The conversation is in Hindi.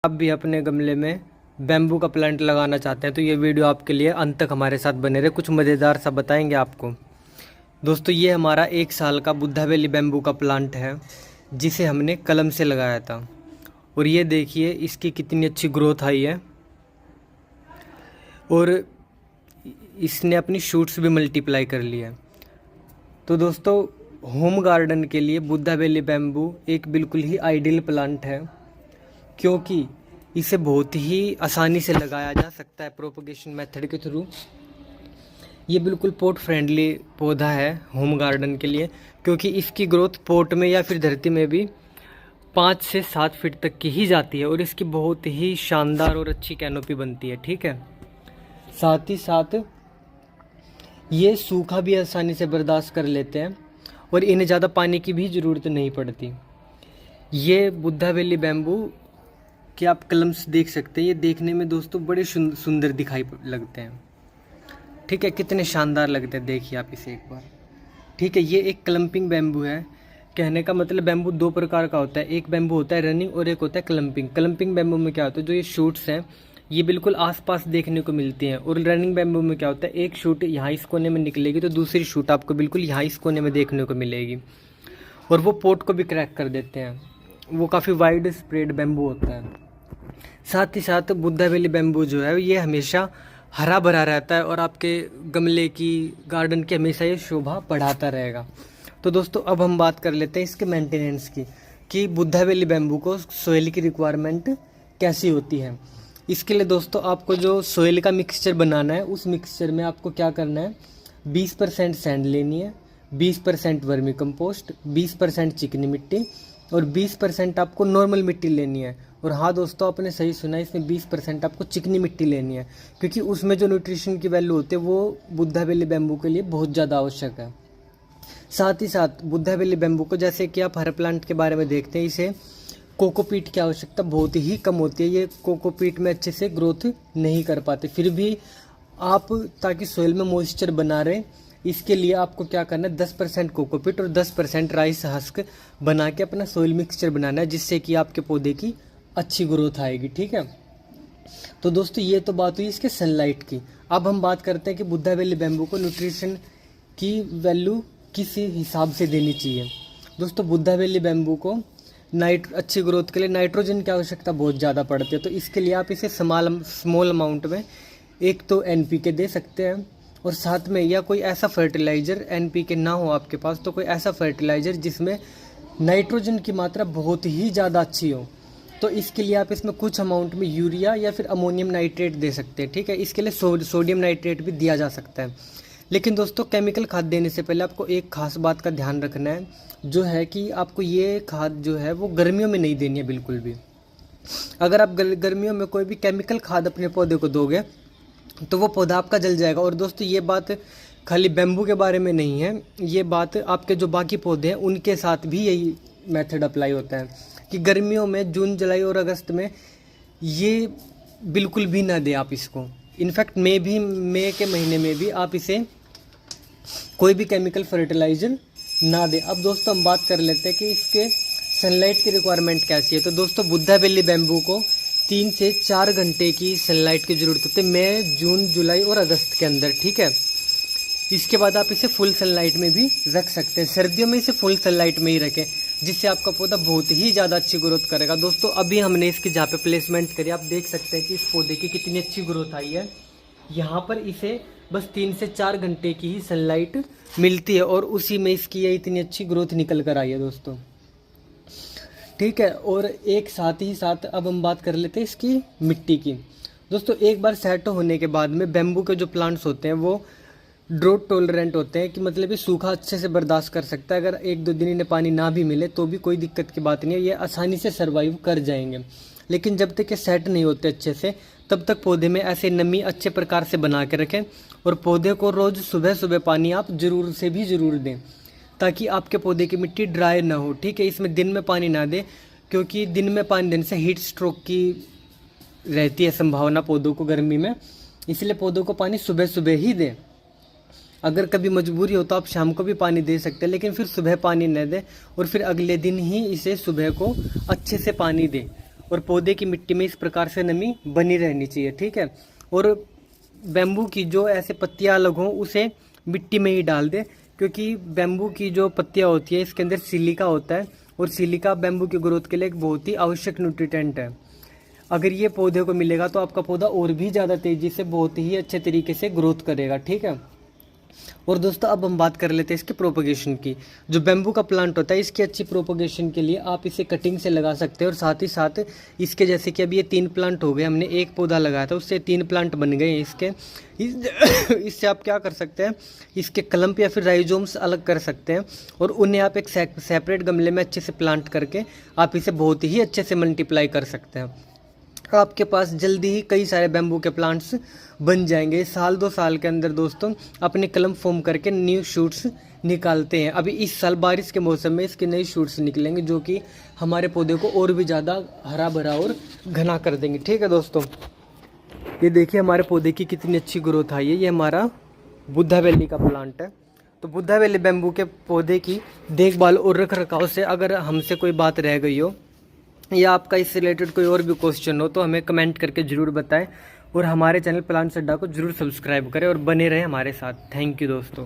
आप भी अपने गमले में बैम्बू का प्लांट लगाना चाहते हैं तो ये वीडियो आपके लिए अंत तक हमारे साथ बने रहे। कुछ मज़ेदार सा बताएंगे आपको। दोस्तों ये हमारा 1 साल का बुद्धा वैली बैम्बू का प्लांट है जिसे हमने कलम से लगाया था और ये देखिए इसकी कितनी अच्छी ग्रोथ आई है और इसने अपनी शूट्स भी मल्टीप्लाई कर ली है। तो दोस्तों होम गार्डन के लिए बुद्धा वैली बैम्बू एक बिल्कुल ही आइडियल प्लांट है क्योंकि इसे बहुत ही आसानी से लगाया जा सकता है प्रोपगेशन मेथड के थ्रू। ये बिल्कुल पोट फ्रेंडली पौधा है होम गार्डन के लिए क्योंकि इसकी ग्रोथ पोट में या फिर धरती में भी 5 से 7 फीट तक की ही जाती है और इसकी बहुत ही शानदार और अच्छी कैनोपी बनती है। ठीक है, साथ ही साथ ये सूखा भी आसानी से बर्दाश्त कर लेते हैं और इन्हें ज़्यादा पानी की भी ज़रूरत नहीं पड़ती। ये बुद्धा वैली बैम्बू कि आप कलम्स देख सकते हैं, ये देखने में दोस्तों बड़े सुंदर दिखाई लगते हैं। ठीक है, कितने शानदार लगते हैं, देखिए आप इसे एक बार। ठीक है, ये एक क्लम्पिंग बैम्बू है। कहने का मतलब बैम्बू 2 प्रकार का होता है, एक बैम्बू होता है रनिंग और एक होता है क्लम्पिंग। क्लम्पिंग बैम्बू में क्या होता है, जो ये शूट्स हैं ये बिल्कुल आसपास देखने को मिलती हैं और रनिंग बैम्बू में क्या होता है, एक शूट यहाँ इस कोने में निकलेगी तो दूसरी शूट आपको बिल्कुल यहाँ इस कोने में देखने को मिलेगी और वो पोट को भी क्रैक कर देते हैं। वो काफ़ी वाइड स्प्रेड बैम्बू होता है। साथ ही साथ बुद्धा वैली बैम्बू जो है ये हमेशा हरा भरा रहता है और आपके गमले की गार्डन की हमेशा ये शोभा बढ़ाता रहेगा। तो दोस्तों अब हम बात कर लेते हैं इसके मेंटेनेंस की कि बुद्धा वैली बैम्बू को सोइल की रिक्वायरमेंट कैसी होती है। इसके लिए दोस्तों आपको जो सोइल का मिक्सचर बनाना है उस मिक्सचर में आपको क्या करना है, 20% सैंड लेनी है, 20% वर्मी कंपोस्ट, 20% चिकनी मिट्टी और 20% आपको नॉर्मल मिट्टी लेनी है। और हाँ दोस्तों आपने सही सुना, इसमें 20% आपको चिकनी मिट्टी लेनी है क्योंकि उसमें जो न्यूट्रिशन की वैल्यू होती है वो बुद्धा वैली बैम्बू के लिए बहुत ज़्यादा आवश्यक है। साथ ही साथ बुद्धा वैली बैम्बू को जैसे कि आप हर प्लांट के बारे में देखते हैं, इसे कोकोपीट की आवश्यकता बहुत ही कम होती है। ये कोकोपीट में अच्छे से ग्रोथ नहीं कर पाते। फिर भी आप ताकि सोइल में मॉइस्चर बना रहे, इसके लिए आपको क्या करना है, 10% कोकोपीट और 10% राइस हस्क बना के अपना सोइल मिक्सचर बनाना है जिससे कि आपके पौधे की अच्छी ग्रोथ आएगी। ठीक है, तो दोस्तों ये तो बात हुई इसके सनलाइट की। अब हम बात करते हैं कि बुद्धा वैली बैम्बू को न्यूट्रिशन की वैल्यू किस हिसाब से देनी चाहिए। दोस्तों बुद्धा वैली बैम्बू को अच्छी ग्रोथ के लिए नाइट्रोजन की आवश्यकता बहुत ज़्यादा पड़ती है। तो इसके लिए आप इसे स्मॉल अमाउंट में एक तो NPK दे सकते हैं और साथ में या कोई ऐसा फर्टिलाइज़र, NPK ना हो आपके पास तो कोई ऐसा फर्टिलाइज़र जिसमें नाइट्रोजन की मात्रा बहुत ही ज़्यादा अच्छी हो, तो इसके लिए आप इसमें कुछ अमाउंट में यूरिया या फिर अमोनियम नाइट्रेट दे सकते हैं। ठीक है, इसके लिए सोडियम नाइट्रेट भी दिया जा सकता है। लेकिन दोस्तों केमिकल खाद देने से पहले आपको एक खास बात का ध्यान रखना है, जो है कि आपको ये खाद जो है वो गर्मियों में नहीं देनी है बिल्कुल भी। अगर आप गर्मियों में कोई भी केमिकल खाद अपने पौधे को दोगे तो वो पौधा आपका जल जाएगा। और दोस्तों ये बात खाली बैम्बू के बारे में नहीं है, ये बात आपके जो बाकी पौधे हैं उनके साथ भी यही मेथड अप्लाई होता है कि गर्मियों में जून जुलाई और अगस्त में ये बिल्कुल भी ना दें आप इसको। इनफैक्ट मई के महीने में भी आप इसे कोई भी केमिकल फर्टिलाइज़र ना दें। अब दोस्तों हम बात कर लेते हैं कि इसके सनलाइट की रिक्वायरमेंट कैसी है। तो दोस्तों बुद्धा वैली बैम्बू को 3 से 4 घंटे की सनलाइट की ज़रूरत होती है मई, जून, जुलाई और अगस्त के अंदर। ठीक है, इसके बाद आप इसे फुल सनलाइट में भी रख सकते हैं। सर्दियों में इसे फुल सनलाइट में ही रखें जिससे आपका पौधा बहुत ही ज़्यादा अच्छी ग्रोथ करेगा। दोस्तों अभी हमने इसकी जहाँ पे प्लेसमेंट करी आप देख सकते हैं कि इस पौधे की कितनी अच्छी ग्रोथ आई है। यहाँ पर इसे बस 3 से 4 घंटे की ही सनलाइट मिलती है और उसी में इसकी ये इतनी अच्छी ग्रोथ निकल कर आई है दोस्तों। ठीक है, और एक साथ ही साथ अब हम बात कर लेते हैं इसकी मिट्टी की। दोस्तों एक बार सेट होने के बाद में बैम्बू के जो प्लांट्स होते हैं वो ड्रोट टॉलरेंट होते हैं कि मतलब ये सूखा अच्छे से बर्दाश्त कर सकता है। अगर 1-2 दिन इन्हें पानी ना भी मिले तो भी कोई दिक्कत की बात नहीं है, ये आसानी से सर्वाइव कर जाएंगे। लेकिन जब तक ये सेट नहीं होते अच्छे से तब तक पौधे में ऐसे नमी अच्छे प्रकार से बना के रखें और पौधे को रोज़ सुबह सुबह पानी आप ज़रूर दें ताकि आपके पौधे की मिट्टी ड्राई ना हो। ठीक है, इसमें दिन में पानी ना दें क्योंकि दिन में पानी देने से हीट स्ट्रोक की रहती है संभावना पौधों को गर्मी में, इसलिए पौधों को पानी सुबह सुबह ही दें। अगर कभी मजबूरी हो तो आप शाम को भी पानी दे सकते हैं, लेकिन फिर सुबह पानी न दें और फिर अगले दिन ही इसे सुबह को अच्छे से पानी दें। और पौधे की मिट्टी में इस प्रकार से नमी बनी रहनी चाहिए, ठीक है। और बैम्बू की जो ऐसे पत्तियां अलग हों उसे मिट्टी में ही डाल दे, क्योंकि बैम्बू की जो पत्तियां होती है इसके अंदर सिलिका होता है, और सिलिका बैम्बू की ग्रोथ के लिए एक बहुत ही आवश्यक न्यूट्रिएंट है। अगर ये पौधे को मिलेगा तो आपका पौधा और भी ज़्यादा तेज़ी से बहुत ही अच्छे तरीके से ग्रोथ करेगा, ठीक है। और दोस्तों अब हम बात कर लेते हैं इसके प्रोपगेशन की। जो बैम्बू का प्लांट होता है इसकी अच्छी प्रोपगेशन के लिए आप इसे कटिंग से लगा सकते हैं, और साथ ही साथ इसके जैसे कि अभी ये 3 प्लांट हो गए, हमने एक पौधा लगाया था उससे 3 प्लांट बन गए इसके। इससे आप क्या कर सकते हैं, इसके क्लम्प या फिर राइजोम्स अलग कर सकते हैं, और उन्हें आप एक सेपरेट गमले में अच्छे से प्लांट करके आप इसे बहुत ही अच्छे से मल्टीप्लाई कर सकते हैं। आपके पास जल्दी ही कई सारे बैम्बू के प्लांट्स बन जाएंगे। 1-2 साल के अंदर दोस्तों अपने कलम फॉर्म करके न्यू शूट्स निकालते हैं। अभी इस साल बारिश के मौसम में इसके नए शूट्स निकलेंगे जो कि हमारे पौधे को और भी ज़्यादा हरा भरा और घना कर देंगे, ठीक है दोस्तों। ये देखिए हमारे पौधे की कितनी अच्छी ग्रोथ आई है। ये हमारा बुद्धा वैली का प्लांट है। तो बुद्धा वैली बैम्बू के पौधे की देखभाल और रख रखाव से अगर हमसे कोई बात रह गई हो या आपका इससे रिलेटेड कोई और भी क्वेश्चन हो तो हमें कमेंट करके ज़रूर बताएं, और हमारे चैनल प्लांट्स अड्डा को जरूर सब्सक्राइब करें और बने रहें हमारे साथ। थैंक यू दोस्तों।